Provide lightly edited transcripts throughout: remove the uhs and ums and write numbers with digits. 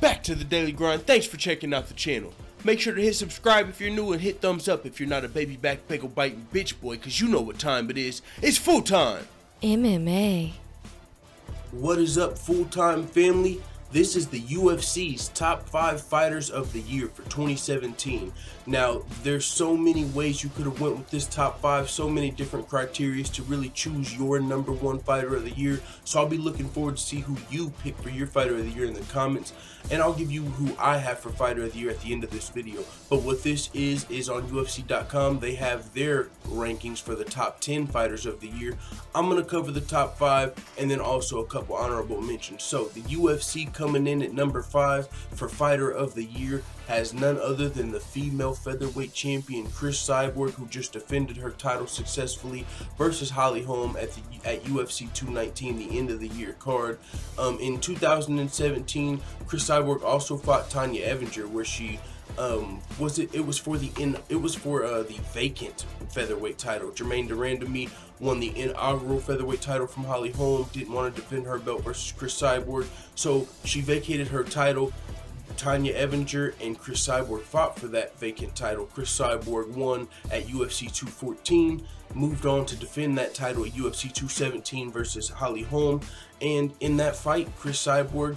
back to the Daily Grind. Thanks for checking out the channel. Make sure to hit subscribe if you're new and hit thumbs up if you're not a baby back pickle biting bitch boy, cause you know what time it is. It's full time. MMA. What is up, full-time family? This is the UFC's top 5 fighters of the year for 2017. Now, there's so many ways you could have went with this top 5, so many different criteria to really choose your #1 fighter of the year. So I'll be looking forward to see who you pick for your fighter of the year in the comments. And I'll give you who I have for fighter of the year at the end of this video. But what this is on UFC.com. They have their rankings for the top 10 fighters of the year. I'm going to cover the top 5 and then also a couple honorable mentions. So the UFC coming in at number 5 for fighter of the year has none other than the female featherweight champion Cris Cyborg, who just defended her title successfully versus Holly Holm at UFC 219, the end of the year card. In 2017, Cris Cyborg also fought Tonya Evinger, where she it was for the vacant featherweight title. Jermaine Durandamy won the inaugural featherweight title from Holly Holm, didn't want to defend her belt versus Cris Cyborg, so she vacated her title. Tonya Evinger and Cris Cyborg fought for that vacant title. Cris Cyborg won at UFC 214, moved on to defend that title at UFC 217 versus Holly Holm. And in that fight, Cris Cyborg,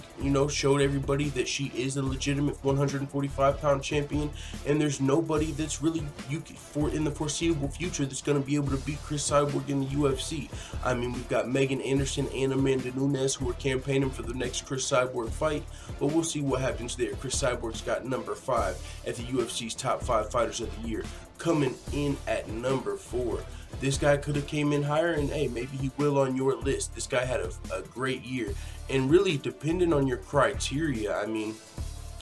showed everybody that she is a legitimate 145-pound champion, and there's nobody that's really in the foreseeable future that's going to be able to beat Cris Cyborg in the UFC. I mean, we've got Megan Anderson and Amanda Nunes who are campaigning for the next Cris Cyborg fight, but we'll see what happens there. Cris Cyborg's got number 5 at the UFC's top 5 fighters of the year. Coming in at number 4. This guy could have came in higher, and hey, maybe he will on your list. This guy had a great year, and really, depending on your criteria, I mean,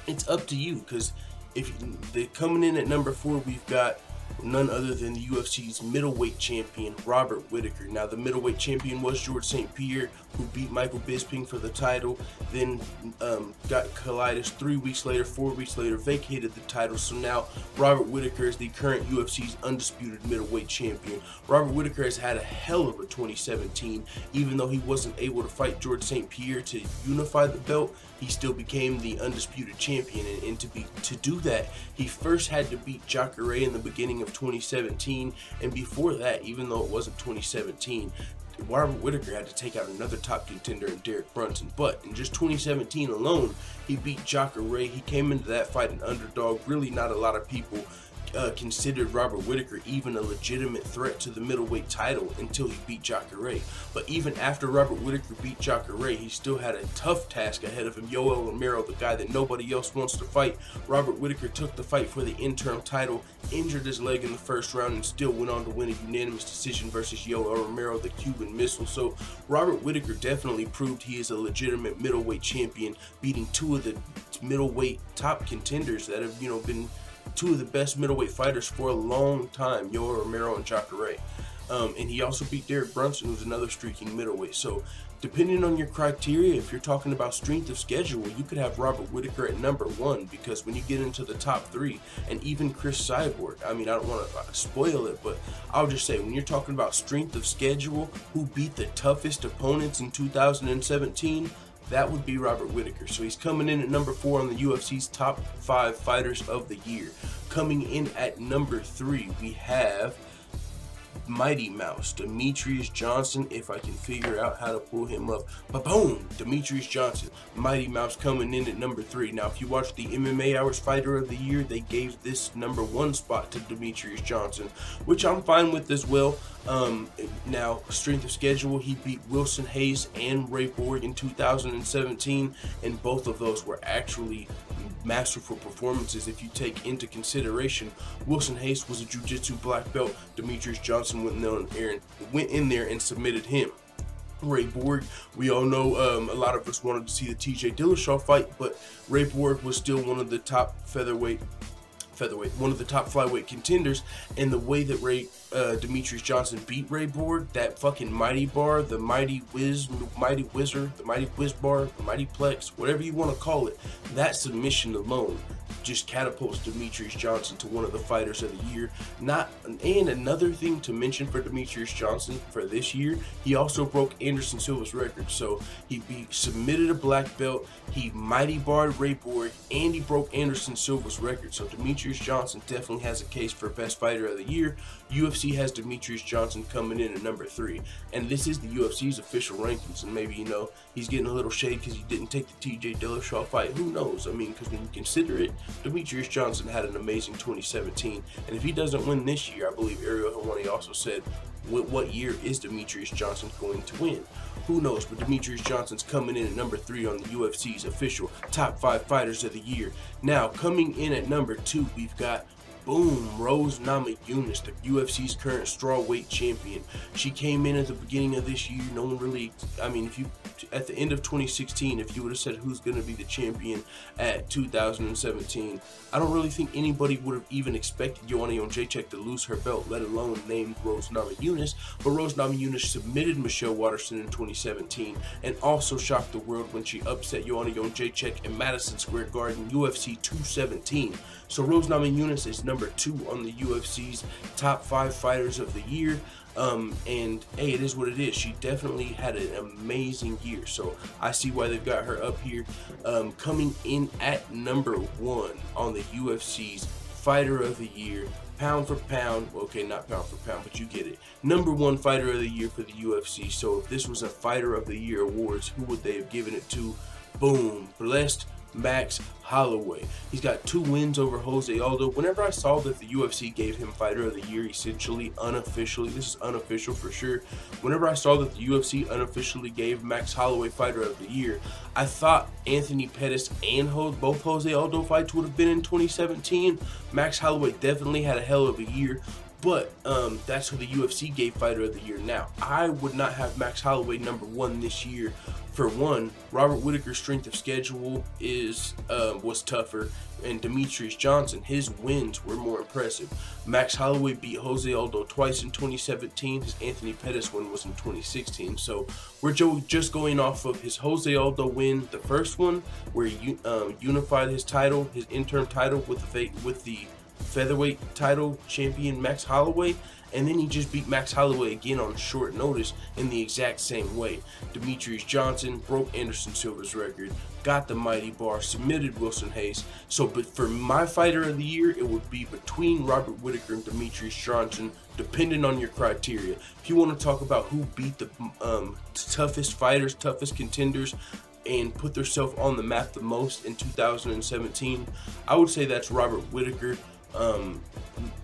it's up to you, because if they're coming in at number 4, we've got none other than the UFC's middleweight champion, Robert Whittaker. Now, the middleweight champion was George St. Pierre, who beat Michael Bisping for the title, then got colitis 4 weeks later, vacated the title. So now Robert Whittaker is the current UFC's undisputed middleweight champion. Robert Whittaker has had a hell of a 2017. Even though he wasn't able to fight George St. Pierre to unify the belt, he still became the undisputed champion. And to do that, he first had to beat Jacare in the beginning of 2017, and before that, even though it wasn't 2017, Robert Whittaker had to take out another top contender in Derek Brunson. But in just 2017 alone, he beat Jacare. He came into that fight an underdog. Really, not a lot of people considered Robert Whittaker even a legitimate threat to the middleweight title until he beat Jacare. But even after Robert Whittaker beat Jacare, he still had a tough task ahead of him. Yoel Romero, the guy that nobody else wants to fight. Robert Whittaker took the fight for the interim title, injured his leg in the first round, and still went on to win a unanimous decision versus Yoel Romero, the Cuban Missile. So Robert Whittaker definitely proved he is a legitimate middleweight champion, beating 2 of the middleweight top contenders that have been 2 of the best middleweight fighters for a long time, Yoel Romero and Jacare. And he also beat Derek Brunson, who's another streaking middleweight. So depending on your criteria, if you're talking about strength of schedule, you could have Robert Whittaker at number 1, because when you get into the top 3, and even Cris Cyborg, I mean, I don't want to spoil it, but I'll just say, when you're talking about strength of schedule, who beat the toughest opponents in 2017, that would be Robert Whittaker. So he's coming in at number 4 on the UFC's top 5 fighters of the year. Coming in at number 3, we have Mighty Mouse, Demetrius Johnson, if I can figure out how to pull him up. Ba-boom! Demetrius Johnson, Mighty Mouse coming in at number 3. Now, if you watch the MMA Hours Fighter of the Year, they gave this number 1 spot to Demetrius Johnson, which I'm fine with as well. Now, strength of schedule, he beat Wilson Hayes and Ray Borg in 2017, and both of those were actually masterful performances if you take into consideration Wilson Hayes was a jiu-jitsu black belt. Demetrius Johnson went in there and submitted him. Ray Borg, we all know, a lot of us wanted to see the TJ Dillashaw fight, but Ray Borg was still one of the top one of the top flyweight contenders, and the way that Demetrius Johnson beat Ray Borg, that fucking mighty bar, the mighty whiz, mighty whizzer, the mighty whiz bar, the mighty plex, whatever you want to call it, that submission alone just catapults Demetrius Johnson to one of the fighters of the year. And another thing to mention for Demetrius Johnson for this year, he also broke Anderson Silva's record. So he submitted a black belt, he mighty barred Ray Borg, and he broke Anderson Silva's record. So Demetrius Johnson definitely has a case for best fighter of the year. UFC has Demetrius Johnson coming in at number 3, and this is the UFC's official rankings. And maybe, you know, he's getting a little shade because he didn't take the TJ Dillashaw fight. Who knows? I mean, because when you consider it, Demetrius Johnson had an amazing 2017, and if he doesn't win this year, I believe Ariel Helwani also said, what year is Demetrius Johnson going to win? Who knows? But Demetrius Johnson's coming in at number 3 on the UFC's official top 5 fighters of the year. Now, coming in at number 2, we've got boom, Rose Namajunas, the UFC's current strawweight champion. She came in at the beginning of this year. No one really, I mean, if you, at the end of 2016, if you would have said who's going to be the champion at 2017, I don't really think anybody would have even expected Joanna Jędrzejczyk to lose her belt, let alone named Rose Namajunas. But Rose Namajunas submitted Michelle Waterson in 2017 and also shocked the world when she upset Joanna Jędrzejczyk in Madison Square Garden, UFC 217. So Rose Namajunas is number 2 on the UFC's top 5 fighters of the year. And hey, it is what it is. She definitely had an amazing year, so I see why they've got her up here. Coming in at number 1 on the UFC's fighter of the year, pound for pound, okay, not pound for pound, but you get it, number 1 fighter of the year for the UFC. So if this was a fighter of the year awards, who would they have given it to? Boom, blessed Max Holloway. He's got 2 wins over Jose Aldo. Whenever I saw that the UFC gave him fighter of the year, essentially unofficially, this is unofficial for sure, whenever I saw that the UFC unofficially gave Max Holloway fighter of the year, I thought Anthony Pettis and both Jose Aldo fights would have been in 2017. Max Holloway definitely had a hell of a year, but that's who the UFC gave fighter of the year. Now, I would not have Max Holloway number 1 this year. For one, Robert Whittaker's strength of schedule was tougher, and Demetrius Johnson, his wins were more impressive. Max Holloway beat Jose Aldo twice in 2017. His Anthony Pettis win was in 2016. So we're just going off of his Jose Aldo win, the first one, where he unified his title, his interim title with the featherweight title champion Max Holloway, and then he just beat Max Holloway again on short notice in the exact same way. Demetrius Johnson broke Anderson Silva's record, got the mighty bar, submitted Wilson Hayes. So, but for my fighter of the year, it would be between Robert Whittaker and Demetrius Johnson, depending on your criteria. If you want to talk about who beat the toughest fighters, toughest contenders, and put themselves on the map the most in 2017, I would say that's Robert Whittaker.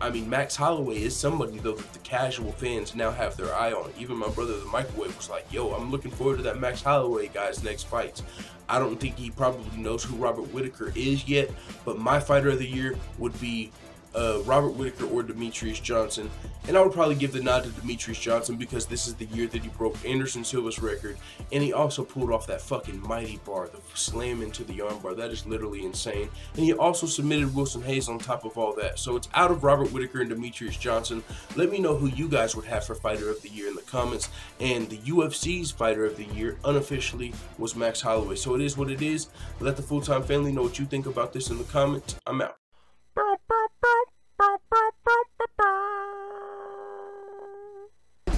I mean, Max Holloway is somebody, though, that the casual fans now have their eye on. Even my brother, the Microwave, was like, yo, I'm looking forward to that Max Holloway guy's next fights. I don't think he probably knows who Robert Whittaker is yet, but my fighter of the year would be Robert Whittaker or Demetrius Johnson. And I would probably give the nod to Demetrius Johnson because this is the year that he broke Anderson Silva's record, and he also pulled off that fucking mighty bar, the slam into the armbar. That is literally insane. And he also submitted Wilson Hayes on top of all that. So it's out of Robert Whittaker and Demetrius Johnson. Let me know who you guys would have for fighter of the year in the comments. And the UFC's fighter of the year unofficially was Max Holloway. So it is what it is. Let the full-time family know what you think about this in the comments. I'm out.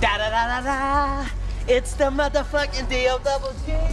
Da da da da da. It's the motherfucking DOWG.